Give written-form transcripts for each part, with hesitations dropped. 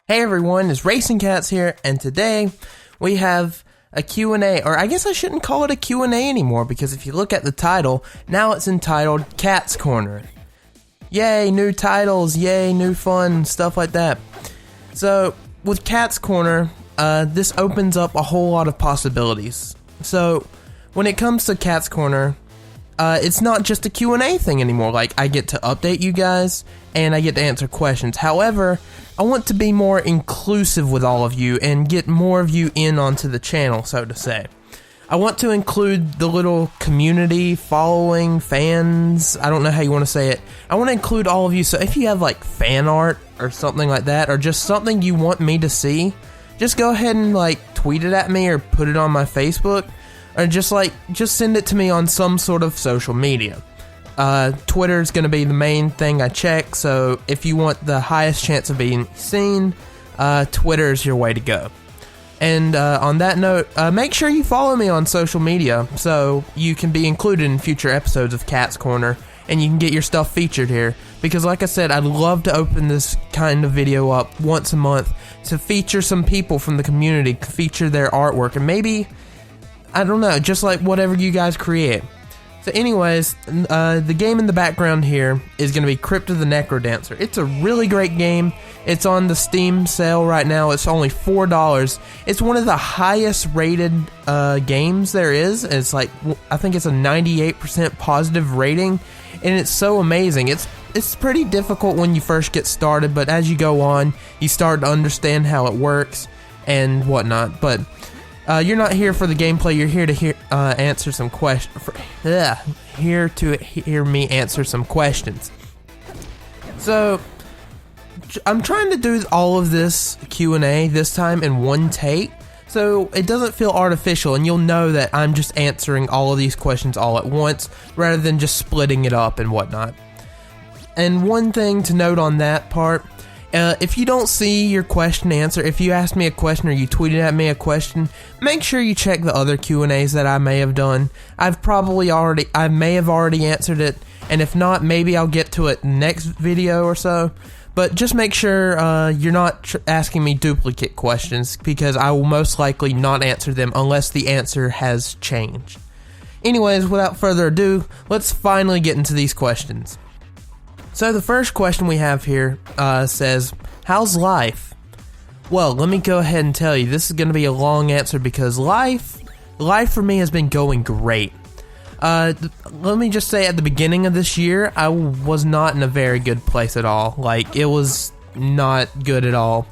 Hey everyone, it's Racingcatz here, and today we have a Q&A, or I guess I shouldn't call it a Q&A anymore, because if you look at the title, now it's entitled Catz Corner. Yay, new titles, yay, new fun, stuff like that. So, with Catz Corner, this opens up a whole lot of possibilities. So, when it comes to Catz Corner, it's not just a Q&A thing anymore. Like, I get to update you guys, and I get to answer questions. However, I want to be more inclusive with all of you and get more of you in onto the channel, so to say. I want to include the little community, following, fans, I don't know how you want to say it. I want to include all of you, so if you have like fan art or something like that, or just something you want me to see, just go ahead and like tweet it at me or put it on my Facebook, or just send it to me on some sort of social media. Twitter is going to be the main thing I check, so if you want the highest chance of being seen, Twitter is your way to go. And on that note, make sure you follow me on social media so you can be included in future episodes of Catz Corner, and you can get your stuff featured here. Because like I said, I'd love to open this kind of video up once a month to feature some people from the community, feature their artwork, and maybe, I don't know, just like whatever you guys create. So anyways, the game in the background here is going to be Crypt of the Necrodancer. It's a really great game. It's on the Steam sale right now. It's only $4. It's one of the highest rated games there is. It's like, I think it's a 98% positive rating, and it's so amazing. It's pretty difficult when you first get started, but as you go on, you start to understand how it works and whatnot. But you're not here for the gameplay. You're here to answer some questions. Here to hear me answer some questions. So, I'm trying to do all of this Q&A this time in one take, so it doesn't feel artificial, and you'll know that I'm just answering all of these questions all at once, rather than just splitting it up and whatnot. And one thing to note on that part, if you don't see your question answered, if you ask me a question or you tweeted at me a question, make sure you check the other Q&As that I may have done. I may have already answered it, and if not, maybe I'll get to it next video or so. But just make sure you're not asking me duplicate questions, because I will most likely not answer them unless the answer has changed. Anyways, without further ado, let's finally get into these questions. So the first question we have here says, how's life? Well, let me go ahead and tell you, this is going to be a long answer because life for me has been going great. Let me just say, at the beginning of this year, I was not in a very good place at all. Like, it was not good at all.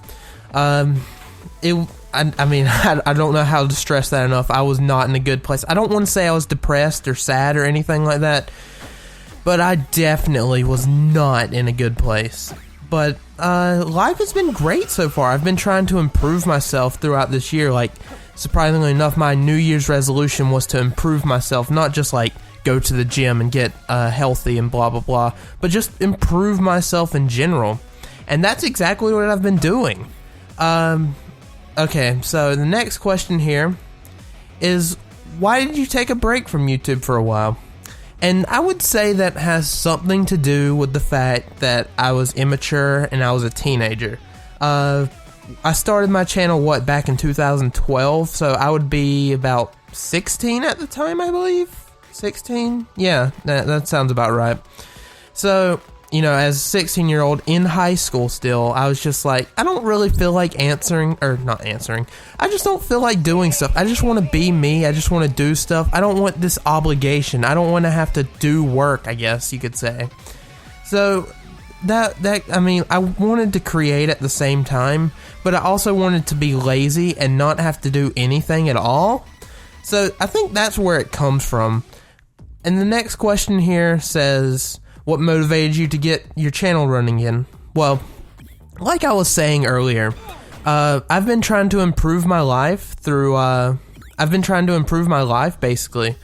I mean, I don't know how to stress that enough. I was not in a good place. I don't want to say I was depressed or sad or anything like that, but I definitely was not in a good place. But life has been great so far. I've been trying to improve myself throughout this year. Like, surprisingly enough, my New Year's resolution was to improve myself, not just like go to the gym and get healthy and blah blah blah, but just improve myself in general. And that's exactly what I've been doing. Okay, so the next question here is, why did you take a break from YouTube for a while? And I would say that has something to do with the fact that I was immature and I was a teenager. I started my channel, back in 2012, so I would be about 16 at the time, I believe? 16? Yeah, that sounds about right. So, you know, as a 16-year-old in high school still, I was just like, I don't really feel like I just don't feel like doing stuff. I just want to be me. I just want to do stuff. I don't want this obligation. I don't want to have to do work, I guess you could say. So, I mean, I wanted to create at the same time, but I also wanted to be lazy and not have to do anything at all. So, I think that's where it comes from. And the next question here says, what motivated you to get your channel running again? Well, like I was saying earlier, I've been trying to improve my life basically,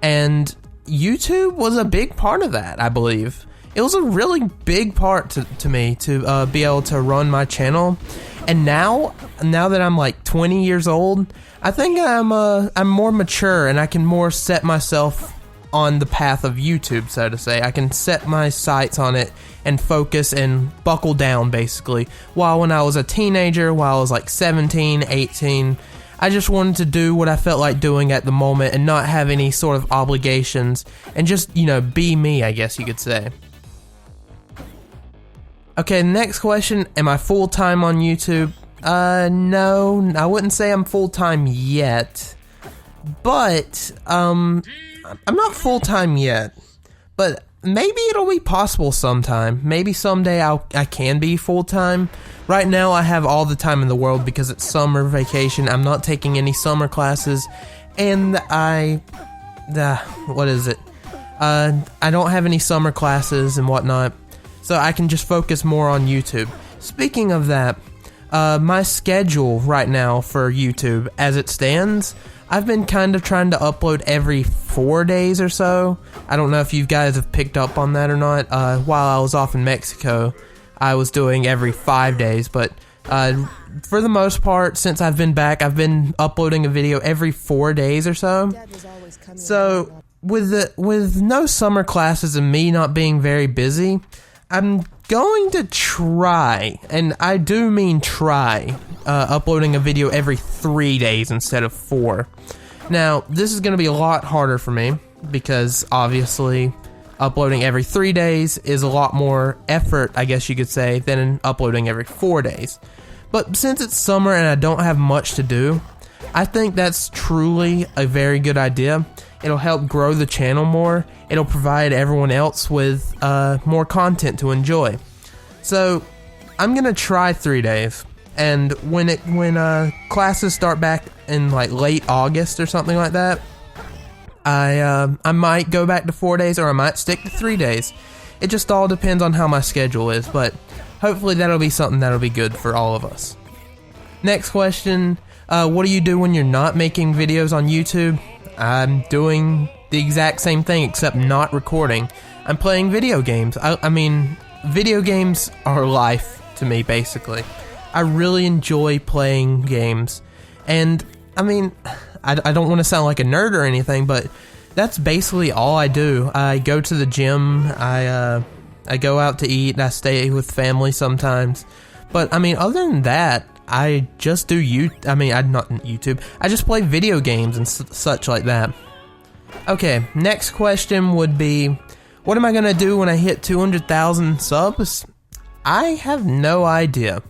and YouTube was a big part of that, I believe. It was a really big part to me to be able to run my channel, and now that I'm like 20 years old, I think I'm more mature and I can more set myself on the path of YouTube, so to say. I can set my sights on it and focus and buckle down, basically. While when I was a teenager, while I was like 17, 18, I just wanted to do what I felt like doing at the moment and not have any sort of obligations and just, you know, be me, I guess you could say. Okay, next question. Am I full-time on YouTube? No, I wouldn't say I'm full-time yet. But, I'm not full-time yet. But maybe it'll be possible sometime. Maybe someday I can be full-time. Right now I have all the time in the world because it's summer vacation. I'm not taking any summer classes. And I don't have any summer classes and whatnot. So I can just focus more on YouTube. Speaking of that, my schedule right now for YouTube, as it stands, I've been kind of trying to upload every 4 days or so. I don't know if you guys have picked up on that or not. While I was off in Mexico, I was doing every 5 days, but for the most part, since I've been back, I've been uploading a video every 4 days or so. So with no summer classes and me not being very busy, I'm going to try, and I do mean try, uploading a video every 3 days instead of 4. Now, this is going to be a lot harder for me, because obviously uploading every 3 days is a lot more effort, I guess you could say, than uploading every 4 days. But since it's summer and I don't have much to do, I think that's truly a very good idea. It'll help grow the channel more. It'll provide everyone else with more content to enjoy. So I'm gonna try 3 days, and when classes start back in like late August or something like that, I might go back to 4 days, or I might stick to 3 days. It just all depends on how my schedule is, but hopefully that'll be something that'll be good for all of us. Next question, what do you do when you're not making videos on YouTube? I'm doing the exact same thing except not recording. I'm playing video games. I mean, video games are life to me, basically. I really enjoy playing games. And, I mean, I don't want to sound like a nerd or anything, but that's basically all I do. I go to the gym, I go out to eat, I stay with family sometimes. But, I mean, other than that, I just do not YouTube. I just play video games and such like that. Okay, next question would be, what am I gonna do when I hit 200,000 subs? I have no idea.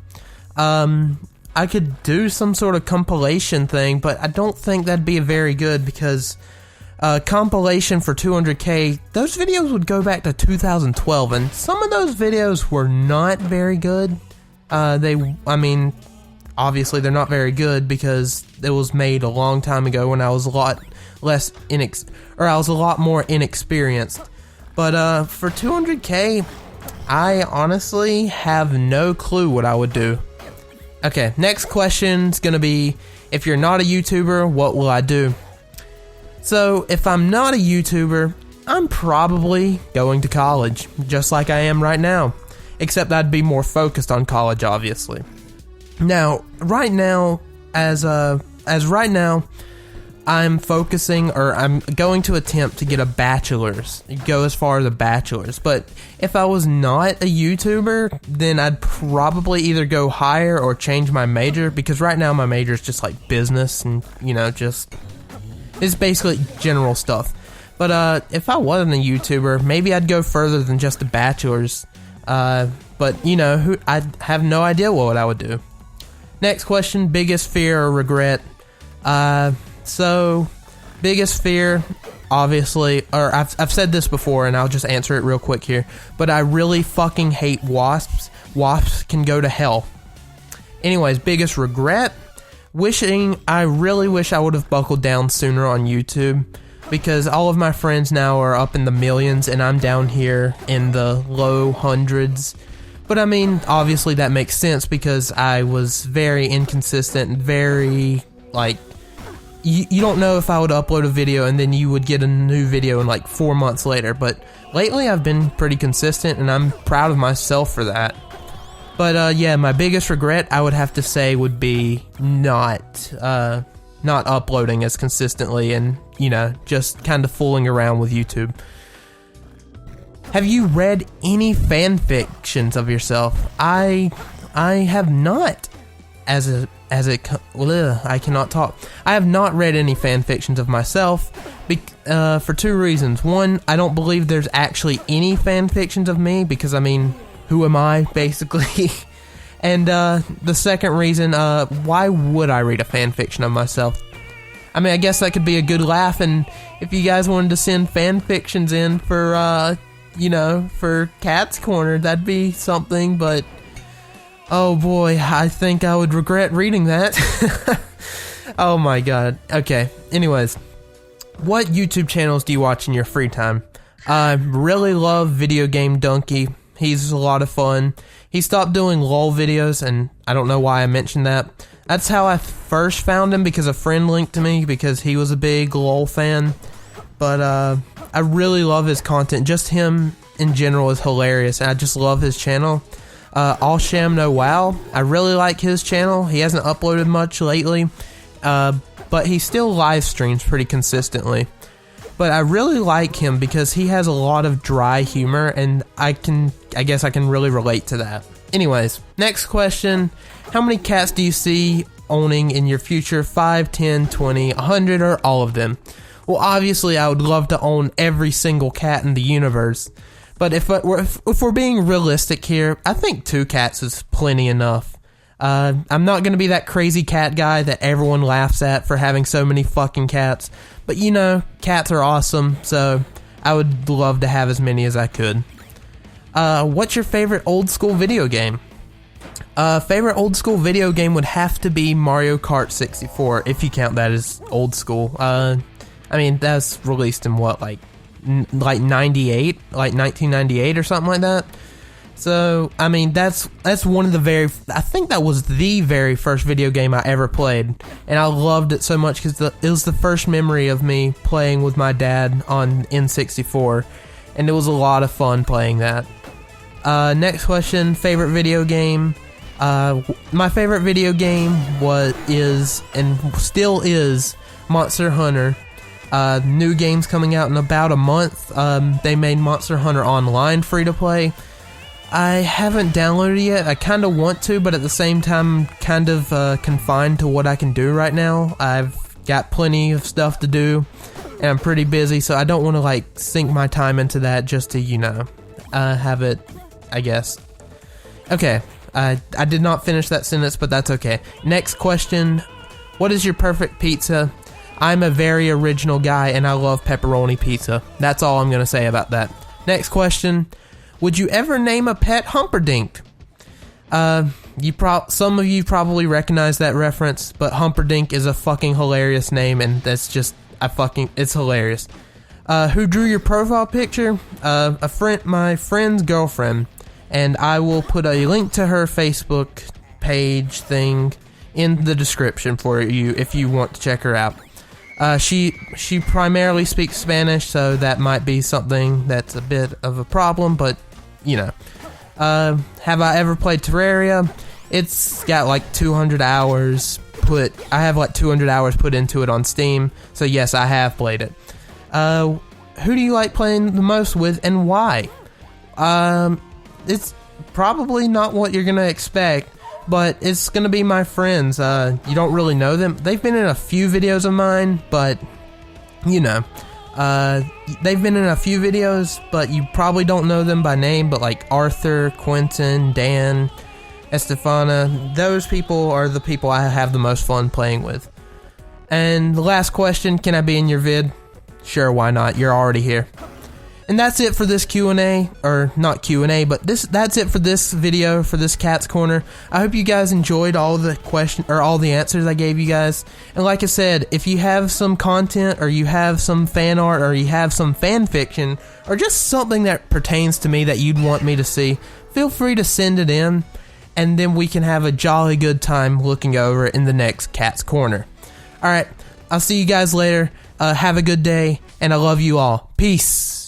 I could do some sort of compilation thing, but I don't think that'd be very good because compilation for 200k, those videos would go back to 2012, and some of those videos were not very good. Obviously they're not very good because it was made a long time ago when I was a lot more inexperienced. But for 200k, I honestly have no clue what I would do. Okay, next question's gonna be, if you're not a YouTuber, what will I do? So, if I'm not a YouTuber, I'm probably going to college, just like I am right now. Except I'd be more focused on college, obviously. Now, right now, as right now, I'm focusing, or I'm going to attempt to get a bachelor's, go as far as a bachelor's. But if I was not a YouTuber, then I'd probably either go higher or change my major, because right now my major is just like business and, you know, just, it's basically general stuff. But if I wasn't a YouTuber, maybe I'd go further than just a bachelor's. But, you know, I have no idea what I would do. Next question, biggest fear or regret? So, biggest fear, obviously, or I've said this before and I'll just answer it real quick here, but I really fucking hate wasps. Wasps can go to hell. Anyways, biggest regret? I really wish I would have buckled down sooner on YouTube, because all of my friends now are up in the millions and I'm down here in the low hundreds. But I mean, obviously that makes sense because I was very inconsistent and very, like, you don't know if I would upload a video and then you would get a new video in like 4 months later. But lately I've been pretty consistent and I'm proud of myself for that. But yeah, my biggest regret, I would have to say, would be not not uploading as consistently and, you know, just kind of fooling around with YouTube. Have you read any fan fictions of yourself? I have not. I cannot talk. I have not read any fan fictions of myself for two reasons. One, I don't believe there's actually any fan fictions of me because, I mean, who am I, basically? And the second reason, why would I read a fan fiction of myself? I mean, I guess that could be a good laugh, and if you guys wanted to send fan fictions in for, you know, for Catz Corner, that'd be something, but oh boy, I think I would regret reading that. Oh my god. Okay, anyways, what YouTube channels do you watch in your free time? I really love Video Game Donkey. He's a lot of fun. He stopped doing LOL videos, and I don't know why I mentioned that. That's how I first found him, because a friend linked to me because he was a big LOL fan. But I really love his content. Just him in general is hilarious, and I just love his channel. All Sham No Wow, I really like his channel. He hasn't uploaded much lately, but he still live streams pretty consistently. But I really like him because he has a lot of dry humor, and I guess I can really relate to that. Anyways, next question. How many cats do you see owning in your future? 5, 10, 20, 100, or all of them? Well, obviously, I would love to own every single cat in the universe. But if we're being realistic here, I think 2 cats is plenty enough. I'm not going to be that crazy cat guy that everyone laughs at for having so many fucking cats. But you know, cats are awesome, so I would love to have as many as I could. What's your favorite old school video game? Favorite old school video game would have to be Mario Kart 64, if you count that as old school. I mean, that's released in what, like 98, like 1998 or something like that. So, I mean, that's one of the I think that was the very first video game I ever played, and I loved it so much because it was the first memory of me playing with my dad on N64, and it was a lot of fun playing that. Next question, favorite video game. My favorite video game is and still is Monster Hunter. New game's coming out in about a month. They made Monster Hunter Online free to play. I haven't downloaded it yet. I kind of want to, but at the same time, kind of confined to what I can do right now. I've got plenty of stuff to do, and I'm pretty busy, so I don't want to like sink my time into that just to, you know, have it, I guess. Okay, I did not finish that sentence, but that's okay. Next question, what is your perfect pizza? I'm a very original guy, and I love pepperoni pizza. That's all I'm going to say about that. Next question, would you ever name a pet Humperdinck? Some of you probably recognize that reference, but Humperdinck is a fucking hilarious name, and that's just, it's hilarious. Who drew your profile picture? My friend's girlfriend, and I will put a link to her Facebook page thing in the description for you if you want to check her out. She primarily speaks Spanish, so that might be something that's a bit of a problem, but, you know. Have I ever played Terraria? It's got like 200 hours I have like 200 hours put into it on Steam, so yes, I have played it. Who do you like playing the most with, and why? It's probably not what you're gonna expect, but it's gonna be my friends. You don't really know them. They've been in a few videos of mine, but, you know, they've been in a few videos, but you probably don't know them by name, but like Arthur, Quentin, Dan, Estefana, those people are the people I have the most fun playing with. And the last question, can I be in your vid? Sure, why not? You're already here. And that's it for this Q&A, or not Q&A, but that's it for this video, for this Catz Corner. I hope you guys enjoyed all the answers I gave you guys. And like I said, if you have some content, or you have some fan art, or you have some fan fiction, or just something that pertains to me that you'd want me to see, feel free to send it in, and then we can have a jolly good time looking over it in the next Catz Corner. Alright, I'll see you guys later. Have a good day, and I love you all. Peace.